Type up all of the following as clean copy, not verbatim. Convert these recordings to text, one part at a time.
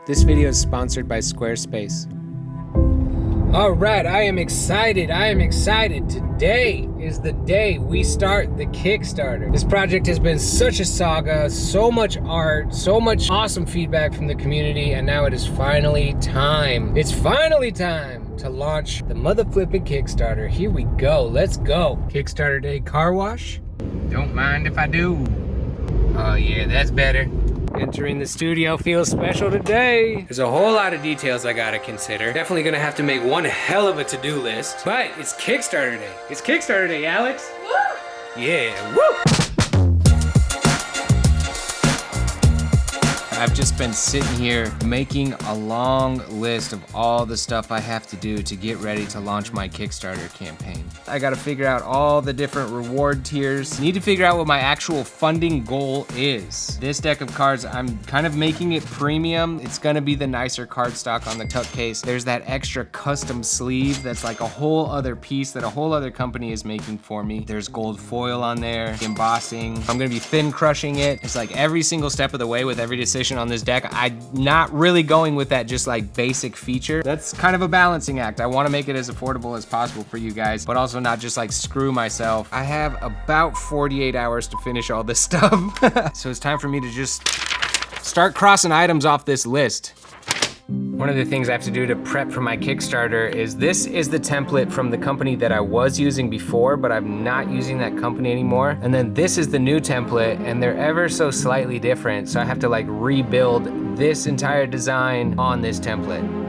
This video is sponsored by Squarespace. All right, I am excited. Today is the day we start the Kickstarter. This project has been such a saga, so much art, so much awesome feedback from the community, and now it is finally time. It's finally time to launch the mother flipping Kickstarter. Here we go, let's go. Kickstarter Day car wash. Don't mind if I do. Oh yeah, that's better. Entering the studio feels special today. There's a whole lot of details I gotta consider. Definitely gonna have to make one hell of a to-do list. But it's Kickstarter Day. It's Kickstarter Day, Alex. Woo! Yeah, woo! I've just been sitting here making a long list of all the stuff I have to do to get ready to launch my Kickstarter campaign. I gotta figure out all the different reward tiers. Need to figure out what my actual funding goal is. This deck of cards, I'm kind of making it premium. It's gonna be the nicer cardstock on the tuck case. There's that extra custom sleeve that's like a whole other piece that a whole other company is making for me. There's gold foil on there, embossing. I'm gonna be thin crushing it. It's like every single step of the way with every decision on this deck. I'm not really going with that just like basic feature. That's kind of a balancing act. I want to make it as affordable as possible for you guys, but also not just like screw myself. I have about 48 hours to finish all this stuff. So it's time for me to just start crossing items off this list. One of the things I have to do to prep for my Kickstarter is this is the template from the company that I was using before, but I'm not using that company anymore. And then this is the new template, and they're ever so slightly different. So I have to like rebuild this entire design on this template.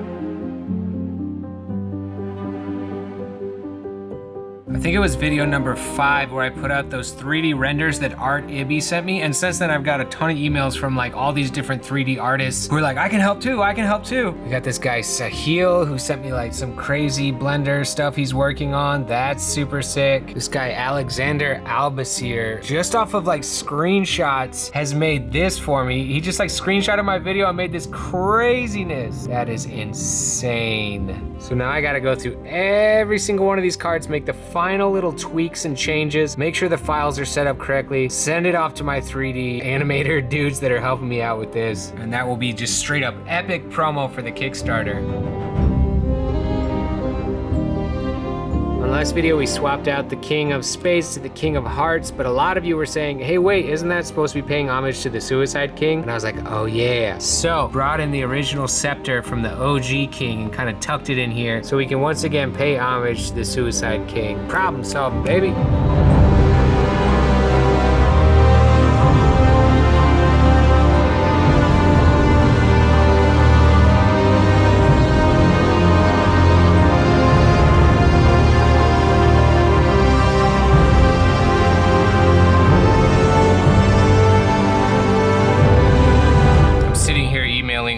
I think it was video number 5 where I put out those 3D renders that Art Ibby sent me, and since then I've got a ton of emails from like all these different 3D artists who are like, I can help too. We got this guy Sahil who sent me like some crazy Blender stuff he's working on. That's super sick. This guy Alexander Albasir, just off of like screenshots, has made this for me. He just like screenshotted my video and made this craziness. That is insane. So now I gotta go through every single one of these cards, make the final little tweaks and changes, make sure the files are set up correctly, send it off to my 3D animator dudes that are helping me out with this, and that will be just straight up epic promo for the Kickstarter. On last video, we swapped out the King of Spades to the King of Hearts, but a lot of you were saying, hey, wait, isn't that supposed to be paying homage to the Suicide King? And I was like, oh yeah. So, brought in the original scepter from the OG King and kind of tucked it in here so we can once again pay homage to the Suicide King. Problem solved, baby.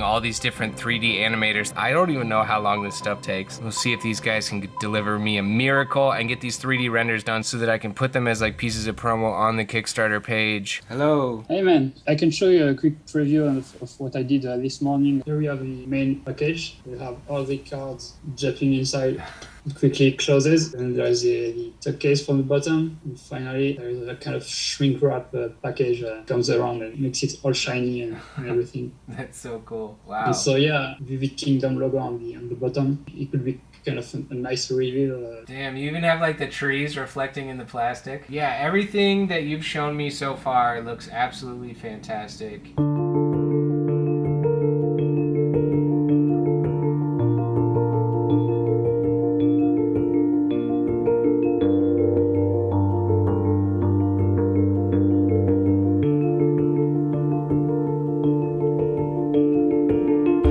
All these different 3D animators. I don't even know how long this stuff takes. We'll see if these guys can deliver me a miracle and get these 3D renders done so that I can put them as like pieces of promo on the Kickstarter page. Hello. Hey man, I can show you a quick preview of what I did this morning. Here we have the main package. We have all the cards jumping inside. It quickly closes, and there's the tuck case from the bottom. And finally, there is a kind of shrink wrap package comes around and makes it all shiny and everything. That's so cool. Wow. And so yeah, Vivid Kingdom logo on the bottom. It could be kind of a nice reveal. Damn, you even have like the trees reflecting in the plastic. Yeah, everything that you've shown me so far looks absolutely fantastic.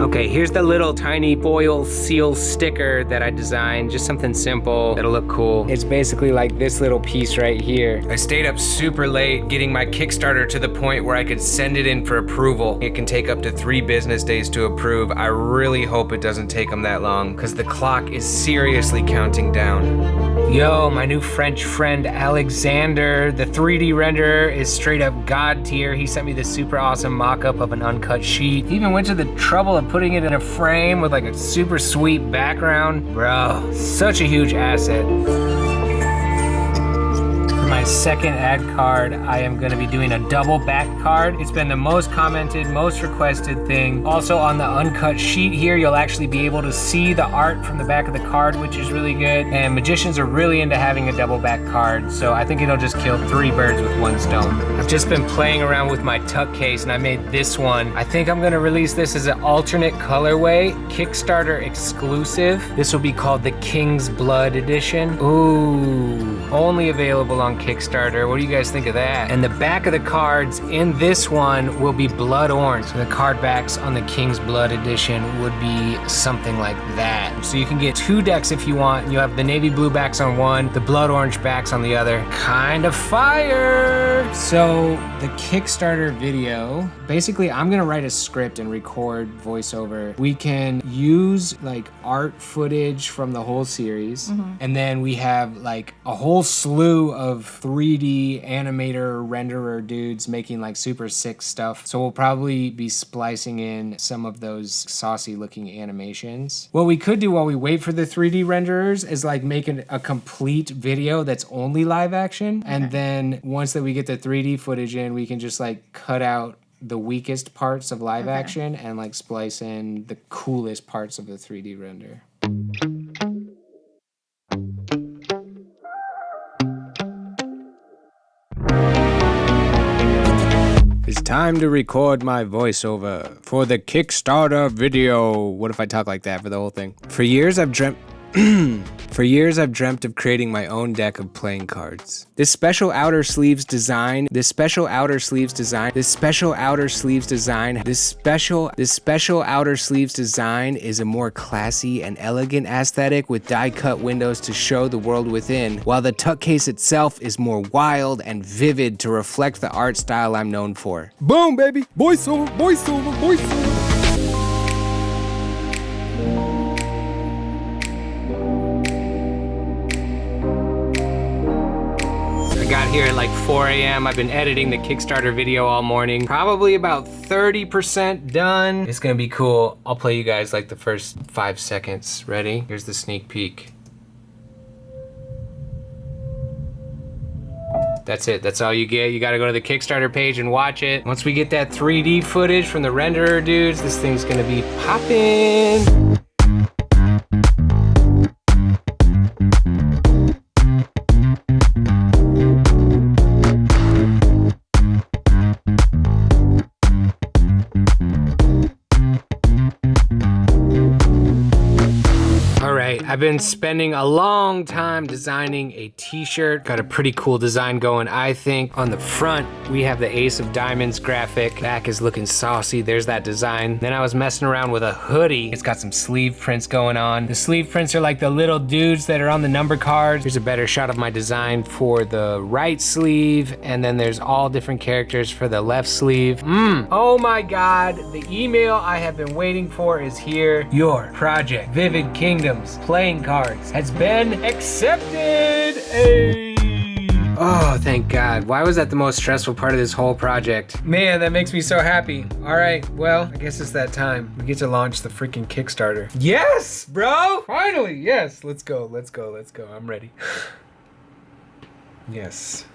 Okay, here's the little tiny foil seal sticker that I designed, just something simple that'll look cool. It's basically like this little piece right here. I stayed up super late getting my Kickstarter to the point where I could send it in for approval. It can take up to 3 business days to approve. I really hope it doesn't take them that long, because the clock is seriously counting down. Yo, my new French friend Alexander, the 3D renderer is straight up god tier. He sent me this super awesome mock-up of an uncut sheet. He even went to the trouble of putting it in a frame with like a super sweet background. Bro, such a huge asset. my second ad card, I am gonna be doing a double back card. It's been the most commented, most requested thing. Also on the uncut sheet here, you'll actually be able to see the art from the back of the card, which is really good. And magicians are really into having a double back card, so I think it'll just kill 3 birds with 1 stone. I've just been playing around with my tuck case and I made this one. I think I'm gonna release this as an alternate colorway, Kickstarter exclusive. This will be called the King's Blood Edition. Ooh, only available on Kickstarter. What do you guys think of that? And the back of the cards in this one will be blood orange. So the card backs on the King's Blood Edition would be something like that. So you can get 2 decks if you want. You have the navy blue backs on one, the blood orange backs on the other. Kind of fire. So the Kickstarter video, basically I'm gonna write a script and record voiceover. We can use like art footage from the whole series, and then we have like a whole slew of 3D animator renderer dudes making like super sick stuff. So we'll probably be splicing in some of those saucy looking animations. What we could do while we wait for the 3D renderers is like make a complete video that's only live action, and then once that we get the 3D footage in, we can just like cut out the weakest parts of live action and like splice in the coolest parts of the 3D render. It's time to record my voiceover for the Kickstarter video. What if I talk like that for the whole thing? For years I've dreamt of creating my own deck of playing cards. This special outer sleeves design is a more classy and elegant aesthetic with die-cut windows to show the world within, while the tuck case itself is more wild and vivid to reflect the art style I'm known for. Boom, baby! Voiceover, voiceover, voiceover! Got here at like 4 a.m. I've been editing the Kickstarter video all morning. Probably about 30% done. It's gonna be cool. I'll play you guys like the first 5 seconds. Ready? Here's the sneak peek. That's it. That's all you get. You gotta go to the Kickstarter page and watch it. Once we get that 3D footage from the renderer dudes, this thing's gonna be poppin'. I've been spending a long time designing a t-shirt. Got a pretty cool design going, I think. On the front, we have the Ace of Diamonds graphic. Back is looking saucy, there's that design. Then I was messing around with a hoodie. It's got some sleeve prints going on. The sleeve prints are like the little dudes that are on the number cards. Here's a better shot of my design for the right sleeve, and then there's all different characters for the left sleeve. Oh my God, the email I have been waiting for is here. Your project, Vivid Kingdoms, playing cards, has been accepted. Hey. Oh, thank God. Why was that the most stressful part of this whole project? Man, that makes me so happy. All right, well, I guess it's that time. We get to launch the freaking Kickstarter. Yes, bro! Finally, yes. Let's go, let's go, let's go. I'm ready. Yes.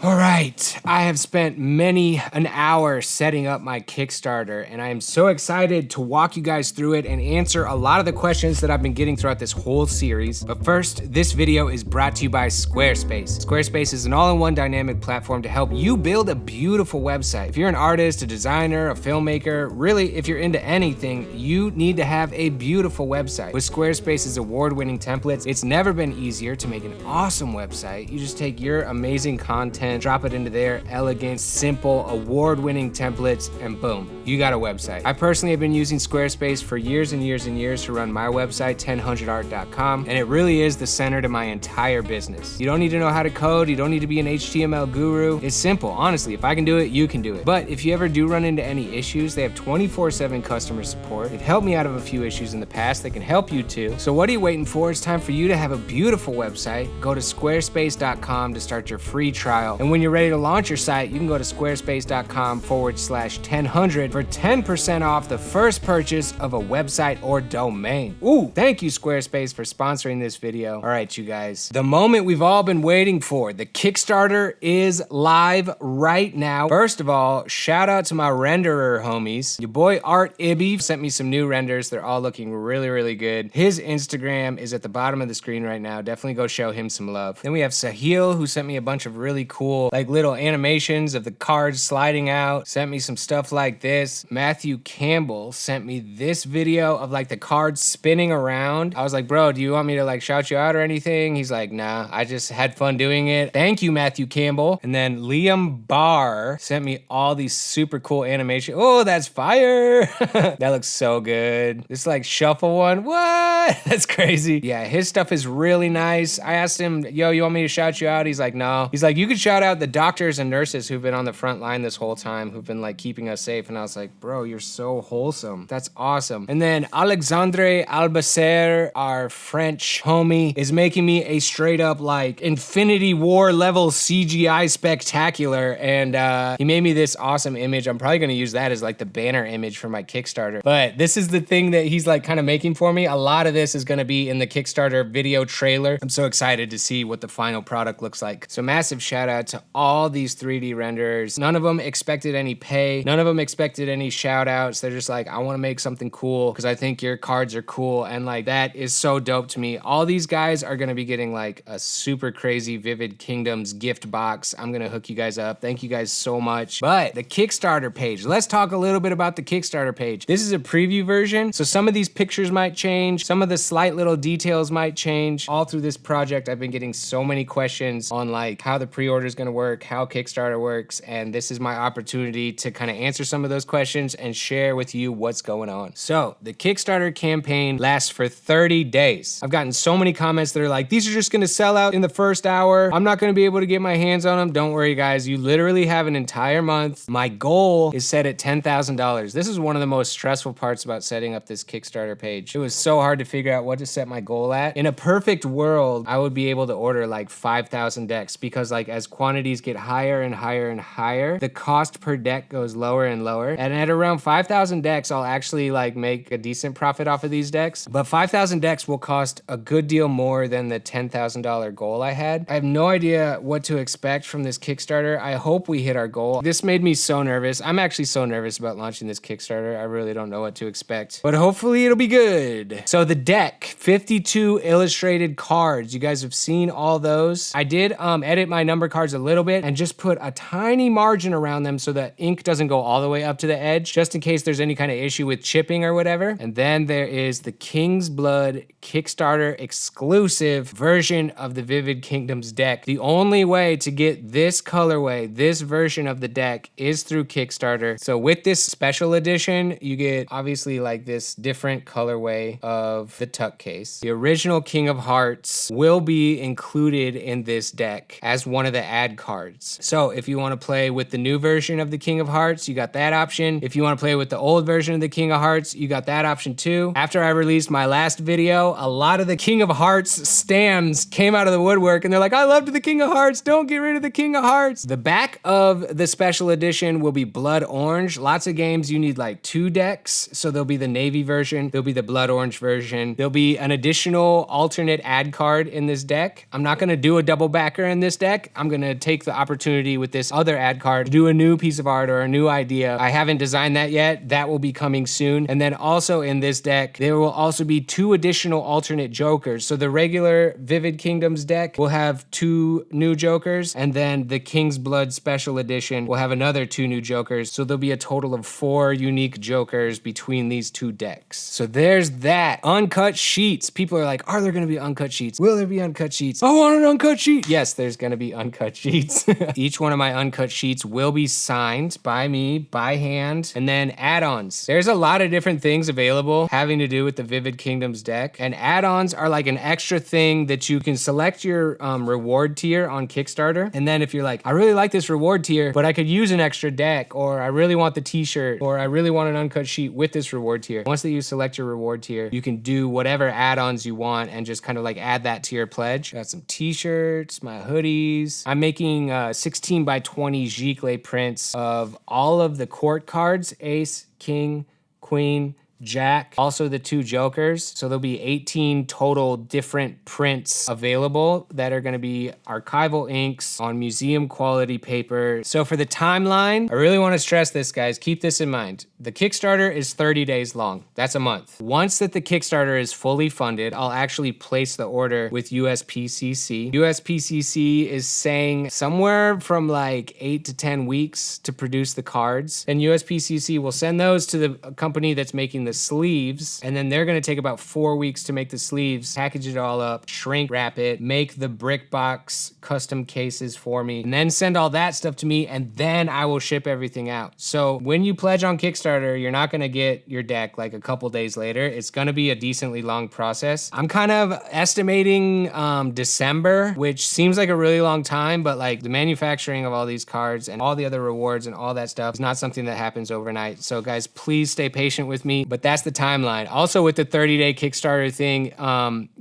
All right, I have spent many an hour setting up my Kickstarter, and I am so excited to walk you guys through it and answer a lot of the questions that I've been getting throughout this whole series. But first, this video is brought to you by Squarespace. Squarespace is an all-in-one dynamic platform to help you build a beautiful website. If you're an artist, a designer, a filmmaker, really, if you're into anything, you need to have a beautiful website. With Squarespace's award-winning templates, it's never been easier to make an awesome website. You just take your amazing content, drop it into their elegant, simple, award-winning templates, and boom, you got a website. I personally have been using Squarespace for years and years and years to run my website, 1000art.com, and it really is the center to my entire business. You don't need to know how to code, you don't need to be an HTML guru. It's simple, honestly. If I can do it, you can do it. But if you ever do run into any issues, they have 24/7 customer support. They've helped me out of a few issues in the past. They can help you too. So what are you waiting for? It's time for you to have a beautiful website. Go to squarespace.com to start your free trial. And when you're ready to launch your site, you can go to squarespace.com/1000 for 10% off the first purchase of a website or domain. Ooh, thank you Squarespace for sponsoring this video. All right, you guys, the moment we've all been waiting for. The Kickstarter is live right now. First of all, shout out to my renderer homies. Your boy Art Ibby sent me some new renders. They're all looking really, really good. His Instagram is at the bottom of the screen right now. Definitely go show him some love. Then we have Sahil, who sent me a bunch of really cool, like little animations of the cards sliding out. Sent me some stuff like this. Matthew Campbell sent me this video of like the cards spinning around. I was like, bro, do you want me to like shout you out or anything? He's like, nah, I just had fun doing it. Thank you, Matthew Campbell. And then Liam Barr sent me all these super cool animations. Oh, that's fire. That looks so good. This like shuffle one. What? That's crazy. Yeah, his stuff is really nice. I asked him, yo, you want me to shout you out? He's like, no. He's like, you could shout out the doctors and nurses who've been on the front line this whole time, who've been like keeping us safe. And I was like, bro, you're so wholesome. That's awesome. And then Alexandre Albacer, our French homie, is making me a straight up like Infinity War level CGI spectacular. And he made me this awesome image. I'm probably going to use that as like the banner image for my Kickstarter. But this is the thing that he's like kind of making for me. A lot of this is going to be in the Kickstarter video trailer. I'm so excited to see what the final product looks like. So massive shout out to all these 3D renderers. None of them expected any pay. None of them expected any shout outs. They're just like, I want to make something cool because I think your cards are cool. And like, that is so dope to me. All these guys are going to be getting like a super crazy Vivid Kingdoms gift box. I'm going to hook you guys up. Thank you guys so much. But the Kickstarter page, let's talk a little bit about the Kickstarter page. This is a preview version. So some of these pictures might change. Some of the slight little details might change. All through this project, I've been getting so many questions on like how the pre-order is going to work, how Kickstarter works. And this is my opportunity to kind of answer some of those questions and share with you what's going on. So the Kickstarter campaign lasts for 30 days. I've gotten so many comments that are like, these are just going to sell out in the first hour. I'm not going to be able to get my hands on them. Don't worry, guys. You literally have an entire month. My goal is set at $10,000. This is one of the most stressful parts about setting up this Kickstarter page. It was so hard to figure out what to set my goal at. In a perfect world, I would be able to order like 5,000 decks because like as quantities get higher and higher and higher, the cost per deck goes lower and lower. And at around 5,000 decks, I'll actually like make a decent profit off of these decks. But 5,000 decks will cost a good deal more than the $10,000 goal I had. I have no idea what to expect from this Kickstarter. I hope we hit our goal. This made me so nervous. I'm actually so nervous about launching this Kickstarter. I really don't know what to expect, but hopefully it'll be good. So the deck, 52 illustrated cards. You guys have seen all those. I did edit my number cards a little bit and just put a tiny margin around them so that ink doesn't go all the way up to the edge, just in case there's any kind of issue with chipping or whatever. And then there is the King's Blood Kickstarter exclusive version of the Vivid Kingdoms deck. The only way to get this colorway, this version of the deck, is through Kickstarter. So with this special edition, you get obviously like this different colorway of the tuck case. The original King of Hearts will be included in this deck as one of the ad cards. So if you want to play with the new version of the King of Hearts, you got that option. If you want to play with the old version of the King of Hearts, you got that option too. After I released my last video, a lot of the King of Hearts stands came out of the woodwork and they're like, I loved the King of Hearts. Don't get rid of the King of Hearts. The back of the special edition will be blood orange. Lots of games you need like 2 decks. So there'll be the navy version. There'll be the blood orange version. There'll be an additional alternate ad card in this deck. I'm not going to do a double backer in this deck. I'm going to take the opportunity with this other ad card to do a new piece of art or a new idea. I haven't designed that yet. That will be coming soon. And then also in this deck, there will also be 2 additional alternate jokers. So the regular Vivid Kingdoms deck will have 2 new jokers, and then the King's Blood special edition will have another 2 new jokers. So there'll be a total of 4 unique jokers between these 2 decks. So there's that. Uncut sheets. People are like, are there going to be uncut sheets? Will there be uncut sheets? I want an uncut sheet. Yes, there's going to be uncut sheets. Each one of my uncut sheets will be signed by me, by hand, and then add-ons. There's a lot of different things available having to do with the Vivid Kingdoms deck, and add-ons are like an extra thing that you can select your reward tier on Kickstarter. And then if you're like, I really like this reward tier, but I could use an extra deck, or I really want the t-shirt, or I really want an uncut sheet with this reward tier. Once that you select your reward tier, you can do whatever add-ons you want and just kind of like add that to your pledge. Got some t-shirts, my hoodies. I'm making 16 by 20 giclée prints of all of the court cards, ace, king, queen, jack, also the 2 jokers. So there'll be 18 total different prints available that are gonna be archival inks on museum quality paper. So for the timeline, I really wanna stress this, guys, keep this in mind. The Kickstarter is 30 days long. That's a month. Once that the Kickstarter is fully funded, I'll actually place the order with USPCC. USPCC is saying somewhere from like 8 to 10 weeks to produce the cards. And USPCC will send those to the company that's making the sleeves, and then they're gonna take about 4 weeks to make the sleeves, package it all up, shrink wrap it, make the brick box custom cases for me, and then send all that stuff to me, and then I will ship everything out. So when you pledge on Kickstarter, you're not gonna get your deck like a couple days later. It's gonna be a decently long process. I'm kind of estimating December, which seems like a really long time, but like the manufacturing of all these cards and all the other rewards and all that stuff is not something that happens overnight. So guys, please stay patient with me, but that's the timeline. Also with the 30-day Kickstarter thing,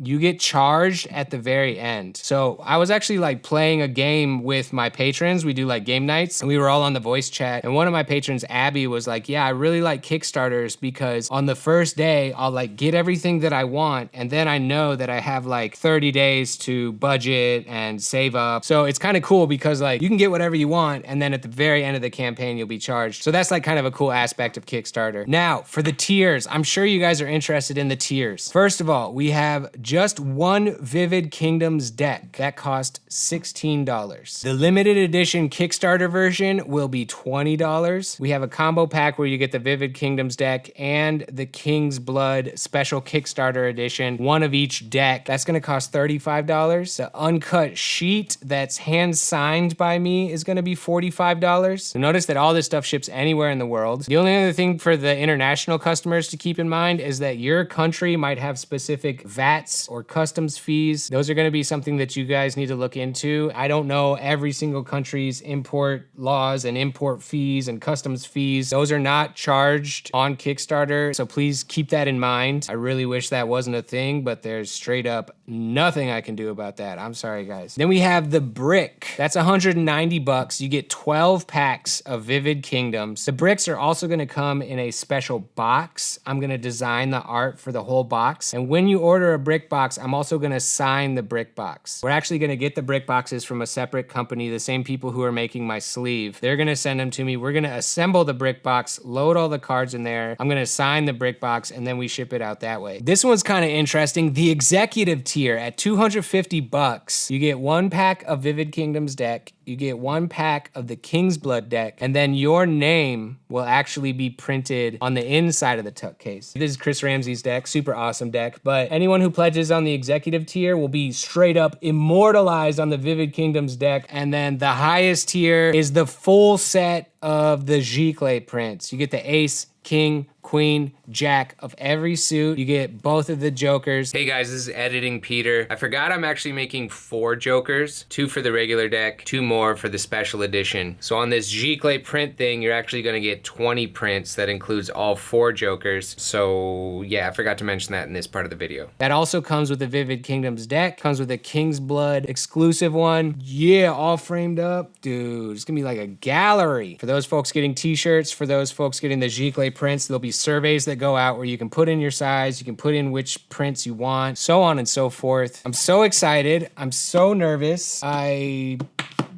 you get charged at the very end. So I was actually like playing a game with my patrons. We do like game nights, and we were all on the voice chat, and one of my patrons, Abby, was like, yeah, I really like Kickstarters because on the first day, I'll like get everything that I want, and then I know that I have like 30 days to budget and save up. So it's kind of cool because like you can get whatever you want, and then at the very end of the campaign, you'll be charged. So that's like kind of a cool aspect of Kickstarter. Now, for the tiers, I'm sure you guys are interested in the tiers. First of all, we have just one Vivid Kingdoms deck. That cost $16. The limited edition Kickstarter version will be $20. We have a combo pack where you get the Vivid Kingdoms deck and the King's Blood special Kickstarter edition, one of each deck. That's gonna cost $35. The uncut sheet that's hand signed by me is gonna be $45. So notice that all this stuff ships anywhere in the world. The only other thing for the international customers to keep in mind is that your country might have specific VATs or customs fees. Those are gonna be something that you guys need to look into. I don't know every single country's import laws and import fees and customs fees. Those are not charged on Kickstarter, so please keep that in mind. I really wish that wasn't a thing, but there's straight up nothing I can do about that. I'm sorry, guys. Then we have the brick. That's $190. You get 12 packs of Vivid Kingdoms. The bricks are also gonna come in a special box. I'm gonna design the art for the whole box. And when you order a brick box, I'm also gonna sign the brick box. We're actually gonna get the brick boxes from a separate company, the same people who are making my sleeve. They're gonna send them to me. We're gonna assemble the brick box, load all the cards in there. I'm gonna sign the brick box, and then we ship it out that way. This one's kind of interesting. The executive tier at $250, you get 1 pack of Vivid Kingdoms deck, you get 1 pack of the King's Blood deck, and then your name will actually be printed on the inside of the tuck case. This is Chris Ramsey's deck, super awesome deck, but anyone who pledges on the executive tier will be straight up immortalized on the Vivid Kingdoms deck, and then the highest tier is the full set of the giclée prints. You get the ace, king, queen, jack of every suit. You get both of the jokers. Hey guys, this is Editing Peter. I forgot I'm actually making 4 jokers, 2 for the regular deck, 2 more for the special edition. So on this giclée print thing, you're actually gonna get 20 prints that includes all 4 jokers. So yeah, I forgot to mention that in this part of the video. That also comes with the Vivid Kingdoms deck, comes with a King's Blood exclusive one. Yeah, all framed up. Dude, it's gonna be like a gallery. For those folks getting t-shirts, for those folks getting the giclée prints, there'll be surveys that go out where you can put in your size, you can put in which prints you want, so on and so forth. I'm so excited. I'm so nervous. I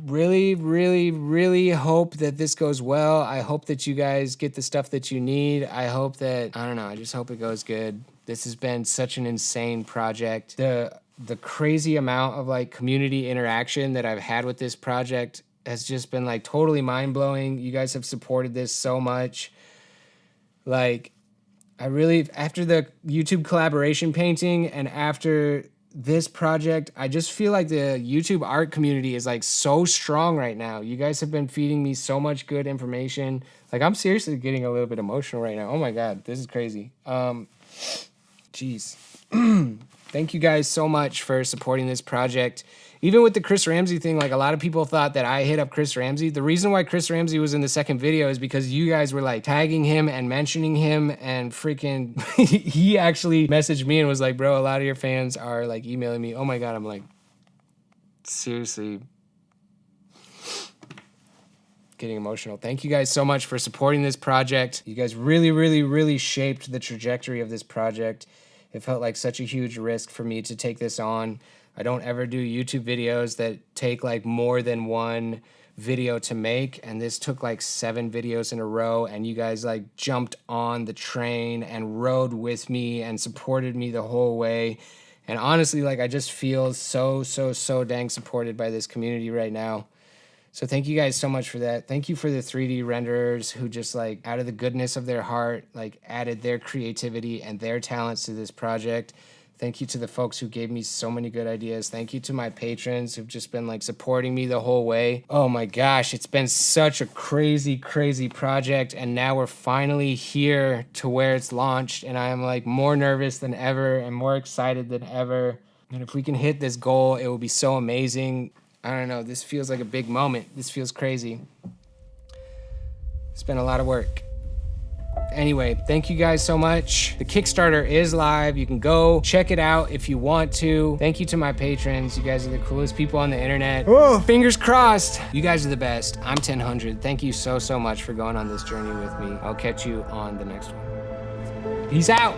really hope that this goes well. I hope that you guys get the stuff that you need. I hope that, I don't know, I just hope it goes good. This has been such an insane project. The crazy amount of like community interaction that I've had with this project has just been like totally mind-blowing. You guys have supported this so much. Like, I really, after the YouTube collaboration painting and after this project, I just feel like the YouTube art community is like so strong right now. You guys have been feeding me so much good information. Like, I'm seriously getting a little bit emotional right now. Oh my God, this is crazy. Jeez. Thank you guys so much for supporting this project. Even with the Chris Ramsey thing, like a lot of people thought that I hit up Chris Ramsey. The reason why Chris Ramsey was in the second video is because you guys were like tagging him and mentioning him, and freaking, he actually messaged me and was like, bro, a lot of your fans are like emailing me. Oh my God, I'm like, seriously, getting emotional. Thank you guys so much for supporting this project. You guys really, really, really shaped the trajectory of this project. It felt like such a huge risk for me to take this on. I don't ever do YouTube videos that take like more than one video to make, and this took like 7 videos in a row, and you guys like jumped on the train and rode with me and supported me the whole way. And honestly, like I just feel so dang supported by this community right now. So thank you guys so much for that. Thank you for the 3D renderers who just like out of the goodness of their heart like added their creativity and their talents to this project. Thank you to the folks who gave me so many good ideas. Thank you to my patrons who've just been like supporting me the whole way. Oh my gosh, it's been such a crazy project, and now we're finally here to where it's launched, and I am like more nervous than ever and more excited than ever. And if we can hit this goal, it will be so amazing. I don't know, this feels like a big moment. This feels crazy. It's been a lot of work. Anyway, thank you guys so much. The Kickstarter is live. You can go check it out if you want to. Thank you to my patrons. You guys are the coolest people on the internet. Oh, fingers crossed. You guys are the best. I'm 1000. Thank you so much for going on this journey with me. I'll catch you on the next one. Peace out.